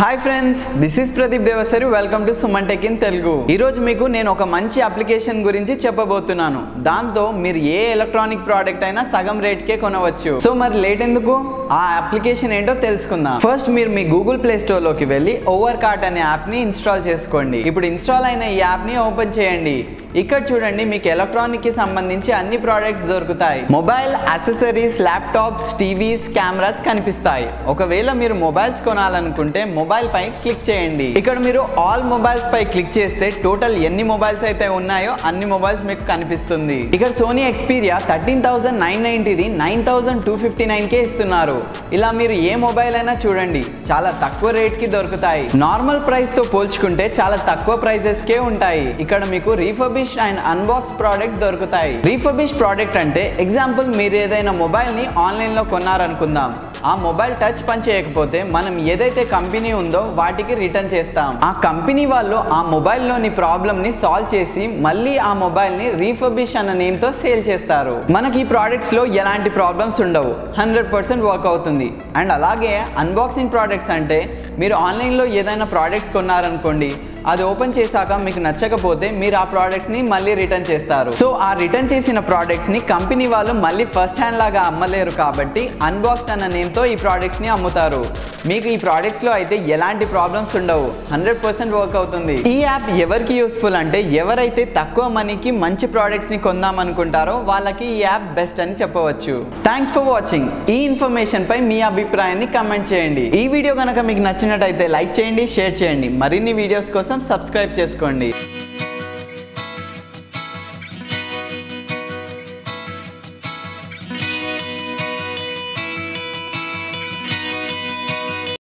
Hi friends, this is Pradeep Devasari. Welcome to Suman tech in Telugu. ఈరోజు మీకు నేను ఒక మంచి అప్లికేషన్ గురించి చెప్పబోతున్నాను. దాంతో మీరు ఏ ఎలక్ట్రానిక్ ప్రోడక్ట్ అయినా సగం రేట్కే కొనవచ్చు. సో మరి లేట్ ఎందుకు, ఆ అప్లికేషన్ ఏంటో తెలుసుకుందాం. ఫస్ట్ మీరు మీ గూగుల్ ప్లే స్టోర్ లోకి వెళ్ళి ఓవర్ కార్ట్ అనే యాప్ ని ఇన్స్టాల్ చేసుకోండి. ఇప్పుడు ఇన్స్టాల్ అయిన ఈ యాప్ ని ఓపెన్ చేయండి. ఇక్కడ చూడండి, మీకు ఎలక్ట్రానిక్ కి సంబంధించి అన్ని ప్రోడక్ట్స్ దొరుకుతాయి. Mobile accessories, laptops, TVs, cameras కనిపిస్తాయి. ఒకవేళ మీరు మొబైల్స్ కొనాలనుకుంటే మొబైల్ పై క్లిక్ చేయండి. ఇక్కడ మీరు ఆల్ మొబైల్స్ పై క్లిక్ చేస్తే టోటల్ ఎన్ని మొబైల్స్ అయితే ఉన్నాయో అన్ని మొబైల్స్ మీకు కనిపిస్తుంది. ఇక్కడ సోనీ ఎక్స్పీరియా 13,990ది 9,259కే ఇస్తున్నారు. ఇలా మీరు ఏ మొబైల్ అయినా చూడండి, చాలా తక్కువ రేట్ కి దొరుకుతాయి. నార్మల్ ప్రైస్ తో పోల్చుకుంటే చాలా తక్కువ ప్రైజెస్ కే ఉంటాయి. ఇక్కడ మీకు రీఫర్బిష్ అండ్ అన్బాక్స్ ప్రోడక్ట్ దొరుకుతాయి. రీఫర్బిష్ ప్రోడక్ట్ అంటే ఎగ్జాంపుల్, మీరు ఏదైనా మొబైల్ ని ఆన్లైన్ లో కొన్నారనుకుందాం. ఆ మొబైల్ టచ్ పని చేయకపోతే మనం ఏదైతే కంపెనీ ఉందో వాటికి రిటర్న్ చేస్తాం. ఆ కంపెనీ వాళ్ళు ఆ మొబైల్లోని ప్రాబ్లమ్ ని సాల్వ్ చేసి మళ్ళీ ఆ మొబైల్ ని రీఫర్బిష్ అన్న నేమ్ తో సేల్ చేస్తారు. మనకి ఈ ప్రోడక్ట్స్ లో ఎలాంటి ప్రాబ్లమ్స్ ఉండవు, 100% వర్క్ అవుతుంది. అండ్ అలాగే అన్బాక్సింగ్ ప్రోడక్ట్స్ అంటే మీరు ఆన్లైన్లో ఏదైనా ప్రోడక్ట్స్ కొన్నారనుకోండి, అది ఓపెన్ చేశాక మీకు నచ్చకపోతే మీరు ఆ ప్రోడక్ట్స్ ని మళ్ళీ రిటర్న్ చేస్తారు. సో ఆ రిటర్న్ చేసిన ప్రోడక్ట్స్ ని కంపెనీ వాళ్ళు మళ్ళీ ఫస్ట్ హ్యాండ్ లాగా అమ్మలేరు కాబట్టి అన్బాక్స్డ్ అన్న నేమ్ తో ఈ ప్రోడక్ట్స్ ని అమ్ముతారు. మీకు ఈ ప్రోడక్ట్స్ లో అయితే ఎలాంటి ప్రాబ్లమ్స్ ఉండవు, 100% వర్క్ అవుతుంది. ఈ యాప్ ఎవరికి యూస్ఫుల్ అంటే ఎవరైతే తక్కువ మనీకి మంచి ప్రోడక్ట్స్ ని కొందాం అనుకుంటారో వాళ్ళకి ఈ యాప్ బెస్ట్ అని చెప్పవచ్చు. Thanks for watching. ఈ ఇన్ఫర్మేషన్ పై మీ అభిప్రాయాన్ని కమెంట్ చేయండి. ఈ వీడియో కనుక మీకు నచ్చినట్టయితే లైక్ చేయండి, షేర్ చేయండి. మరిన్ని వీడియోస్ కోసం సబ్స్క్రైబ్ చేసుకోండి.